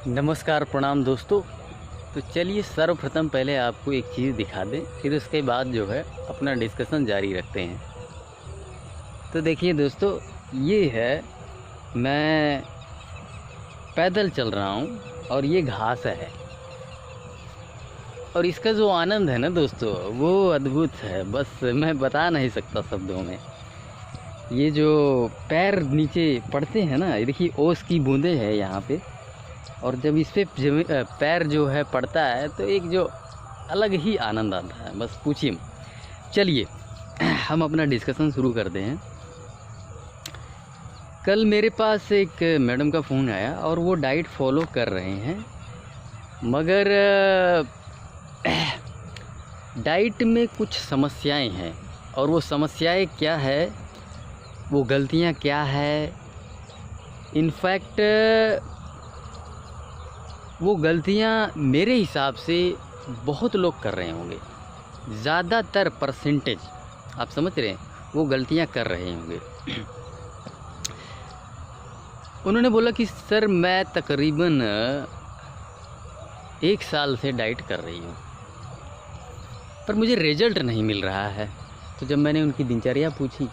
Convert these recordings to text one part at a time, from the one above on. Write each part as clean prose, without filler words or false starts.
नमस्कार प्रणाम दोस्तों। तो चलिए सर्वप्रथम पहले आपको एक चीज़ दिखा दें, फिर उसके बाद जो है अपना डिस्कशन जारी रखते हैं। तो देखिए दोस्तों, ये है, मैं पैदल चल रहा हूँ और ये घास है और इसका जो आनंद है ना दोस्तों, वो अद्भुत है। बस मैं बता नहीं सकता शब्दों में। ये जो पैर नीचे पड़ते हैं ना, ये देखिए ओस की बूंदें हैं यहाँ पे, और जब इस पे पैर जो है पड़ता है तो एक जो अलग ही आनंद आता है, बस पूछिए। चलिए हम अपना डिस्कशन शुरू करते हैं। कल मेरे पास एक मैडम का फ़ोन आया और वो डाइट फॉलो कर रहे हैं, मगर डाइट में कुछ समस्याएं हैं। और वो समस्याएं क्या है, वो गलतियां क्या है, इनफैक्ट वो गलतियां मेरे हिसाब से बहुत लोग कर रहे होंगे। ज़्यादातर परसेंटेज, आप समझ रहे हैं, वो गलतियां कर रहे होंगे। उन्होंने बोला कि सर मैं तकरीबन 1 साल से डाइट कर रही हूँ, पर मुझे रिजल्ट नहीं मिल रहा है। तो जब मैंने उनकी दिनचर्या पूछी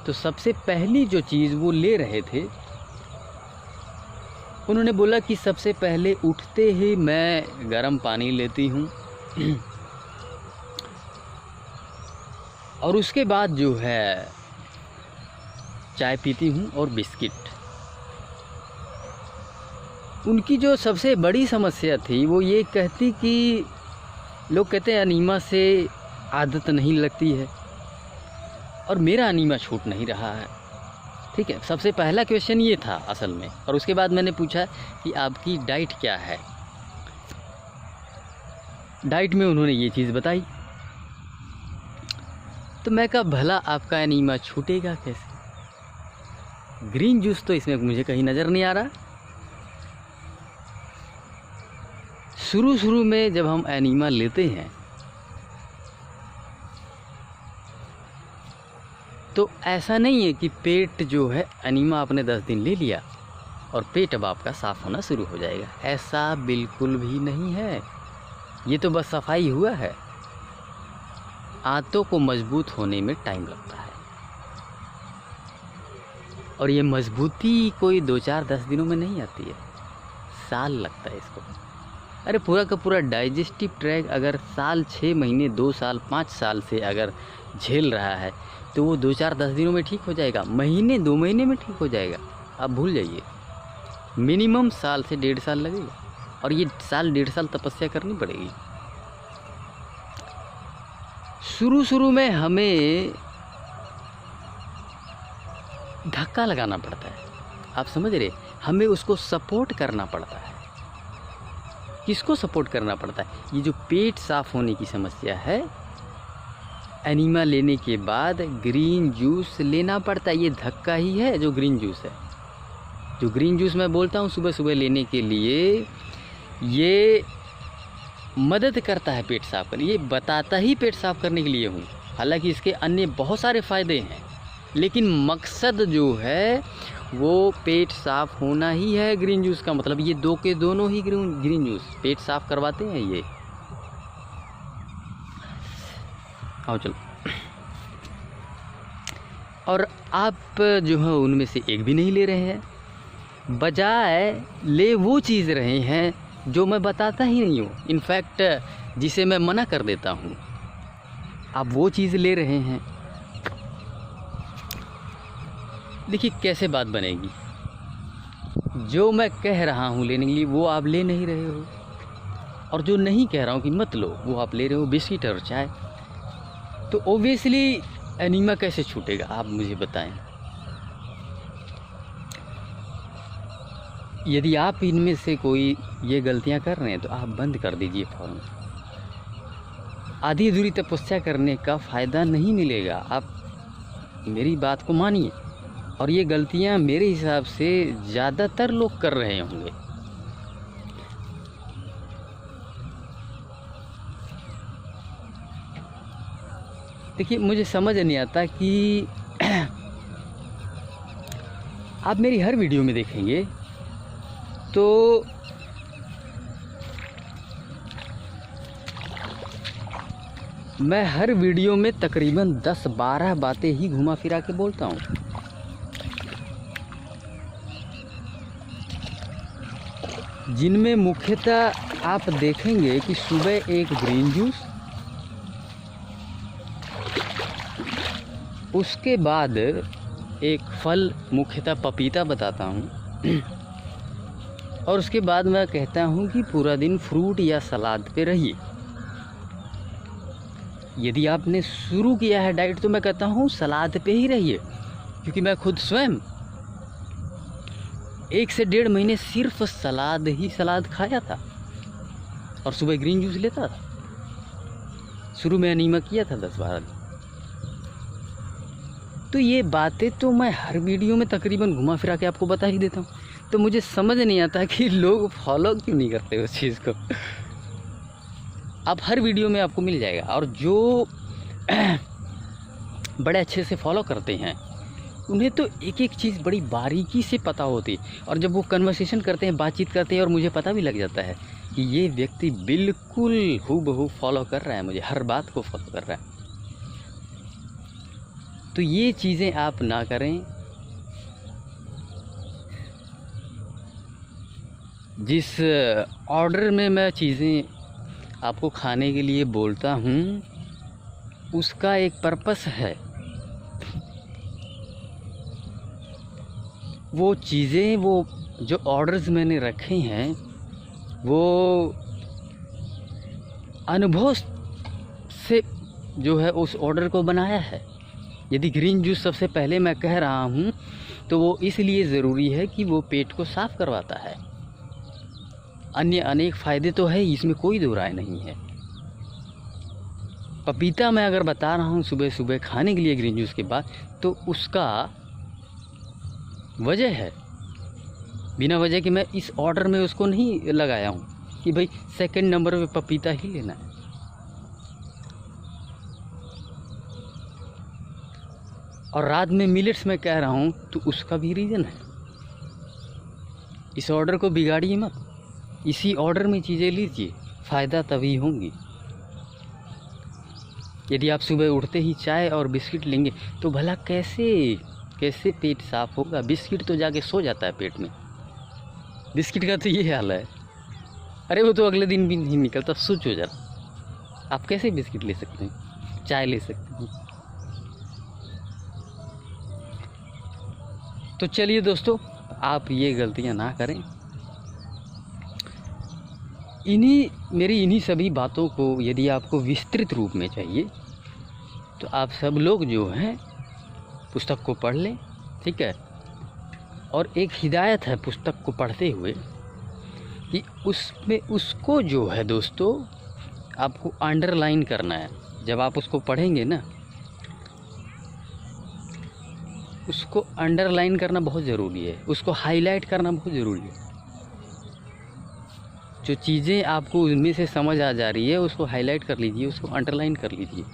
तो सबसे पहली जो चीज़ वो ले रहे थे, उन्होंने बोला कि सबसे पहले उठते ही मैं गर्म पानी लेती हूँ और उसके बाद जो है चाय पीती हूँ और बिस्किट। उनकी जो सबसे बड़ी समस्या थी वो ये कहती कि लोग कहते हैं अनीमा से आदत नहीं लगती है, और मेरा अनीमा छूट नहीं रहा है। ठीक है, सबसे पहला क्वेश्चन ये था असल में। और उसके बाद मैंने पूछा कि आपकी डाइट क्या है। डाइट में उन्होंने ये चीज़ बताई। तो मैं कहा भला आपका एनीमा छूटेगा कैसे? ग्रीन जूस तो इसमें मुझे कहीं नज़र नहीं आ रहा। शुरू में जब हम एनीमा लेते हैं तो ऐसा नहीं है कि पेट जो है एनीमा आपने 10 दिन ले लिया और पेट अब आपका साफ़ होना शुरू हो जाएगा। ऐसा बिल्कुल भी नहीं है। ये तो बस सफाई हुआ है। आंतों को मजबूत होने में टाइम लगता है, और ये मजबूती कोई 2-4-10 दिनों में नहीं आती है, साल लगता है इसको। अरे पूरा का पूरा डाइजेस्टिव ट्रैक अगर साल, 6 महीने, 2 साल, 5 साल से अगर झेल रहा है तो वो 2-4-10 दिनों में ठीक हो जाएगा, महीने 2 महीने में ठीक हो जाएगा। आप भूल जाइए। मिनिमम साल से 1.5 साल लगेगा, और ये साल 1.5 साल तपस्या करनी पड़ेगी। शुरू में हमें धक्का लगाना पड़ता है, आप समझ रहे, हमें उसको सपोर्ट करना पड़ता है। किसको सपोर्ट करना पड़ता है? ये जो पेट साफ़ होने की समस्या है, एनीमा लेने के बाद ग्रीन जूस लेना पड़ता है। ये धक्का ही है जो ग्रीन जूस है। जो ग्रीन जूस मैं बोलता हूँ सुबह सुबह लेने के लिए, ये मदद करता है पेट साफ़ करने। ये बताता ही पेट साफ़ करने के लिए हूँ, हालांकि इसके अन्य बहुत सारे फ़ायदे हैं, लेकिन मकसद जो है वो पेट साफ़ होना ही है। ग्रीन जूस का मतलब ये दो के दोनों ही ग्रीन जूस पेट साफ़ करवाते हैं। ये आओ चलो। और आप जो है उनमें से एक भी नहीं ले रहे हैं, बजाय ले वो चीज़ रहे हैं जो मैं बताता ही नहीं हूँ, इनफैक्ट जिसे मैं मना कर देता हूँ, आप वो चीज़ ले रहे हैं। देखिए कैसे बात बनेगी। जो मैं कह रहा हूँ लेने के लिए वो आप ले नहीं रहे हो, और जो नहीं कह रहा हूँ कि मत लो वो आप ले रहे हो, बिस्किट और चाय। तो ओबियसली एनीमा कैसे छूटेगा, आप मुझे बताएं। यदि आप इनमें से कोई ये गलतियां कर रहे हैं तो आप बंद कर दीजिए फ़ौरन। आधी अधूरी तपस्या करने का फ़ायदा नहीं मिलेगा। आप मेरी बात को मानिए। और ये गलतियां मेरे हिसाब से ज़्यादातर लोग कर रहे होंगे। देखिए मुझे समझ नहीं आता कि आप मेरी हर वीडियो में देखेंगे तो मैं हर वीडियो में तकरीबन 10-12 बातें ही घुमा फिरा के बोलता हूँ। जिनमें मुख्यतः आप देखेंगे कि सुबह एक ग्रीन जूस, उसके बाद एक फल मुख्यतः पपीता बताता हूँ, और उसके बाद मैं कहता हूँ कि पूरा दिन फ्रूट या सलाद पे रहिए। यदि आपने शुरू किया है डाइट तो मैं कहता हूँ सलाद पे ही रहिए, क्योंकि मैं खुद स्वयं 1 से 1.5 महीने सिर्फ सलाद खाया था और सुबह ग्रीन जूस लेता था। शुरू में अनीमा किया था 10-12 दिन। तो ये बातें तो मैं हर वीडियो में तकरीबन घुमा फिरा के आपको बता ही देता हूँ। तो मुझे समझ नहीं आता कि लोग फॉलो क्यों नहीं करते उस चीज़ को। अब हर वीडियो में आपको मिल जाएगा, और जो बड़े अच्छे से फॉलो करते हैं उन्हें तो एक एक चीज़ बड़ी बारीकी से पता होती, और जब वो कन्वर्सेशन करते हैं, बातचीत करते हैं, और मुझे पता भी लग जाता है कि ये व्यक्ति बिल्कुल हूबहू फॉलो कर रहा है, मुझे हर बात को फॉलो कर रहा है। तो ये चीज़ें आप ना करें। जिस ऑर्डर में मैं चीज़ें आपको खाने के लिए बोलता हूँ उसका एक पर्पस है। वो चीज़ें, वो जो ऑर्डर्स मैंने रखे हैं वो अनुभव से जो है उस ऑर्डर को बनाया है। यदि ग्रीन जूस सबसे पहले मैं कह रहा हूँ तो वो इसलिए ज़रूरी है कि वो पेट को साफ़ करवाता है। अन्य अनेक फ़ायदे तो है, इसमें कोई दो राय नहीं है। पपीता मैं अगर बता रहा हूँ सुबह सुबह खाने के लिए ग्रीन जूस के बाद, तो उसका वजह है, बिना वजह कि मैं इस ऑर्डर में उसको नहीं लगाया हूँ कि भाई सेकंड नंबर पे पपीता ही लेना है। और रात में मिलेट्स में कह रहा हूँ तो उसका भी रीज़न है। इस ऑर्डर को बिगाड़िए मत, इसी ऑर्डर में चीज़ें लीजिए, फ़ायदा तभी होंगी। यदि आप सुबह उठते ही चाय और बिस्किट लेंगे तो भला कैसे पेट साफ़ होगा। बिस्किट तो जाके सो जाता है पेट में, बिस्किट का तो ये हाल है। अरे वो तो अगले दिन भी नहीं निकलता। सोचो जरा, आप कैसे बिस्किट ले सकते हैं, चाय ले सकते हैं। तो चलिए दोस्तों, आप ये गलतियां ना करें। मेरी इन्हीं सभी बातों को यदि आपको विस्तृत रूप में चाहिए तो आप सब लोग जो हैं पुस्तक को पढ़ लें, ठीक है। और एक हिदायत है पुस्तक को पढ़ते हुए कि उसमें उसको जो है दोस्तों आपको अंडरलाइन करना है। जब आप उसको पढ़ेंगे ना, उसको अंडरलाइन करना बहुत ज़रूरी है, उसको हाईलाइट करना बहुत ज़रूरी है। जो चीज़ें आपको उनमें से समझ आ जा रही है उसको हाईलाइट कर लीजिए, उसको अंडरलाइन कर लीजिए।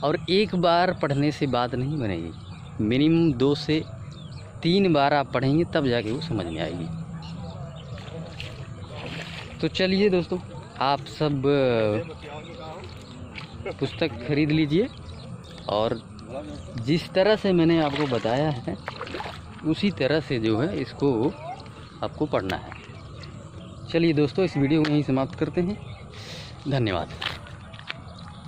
और एक बार पढ़ने से बात नहीं बनेगी, मिनिमम 2 से 3 बार आप पढ़ेंगे तब जाके वो समझ में आएगी। तो चलिए दोस्तों, आप सब पुस्तक खरीद लीजिए और जिस तरह से मैंने आपको बताया है उसी तरह से जो है इसको आपको पढ़ना है। चलिए दोस्तों, इस वीडियो को यहीं समाप्त करते हैं। धन्यवाद।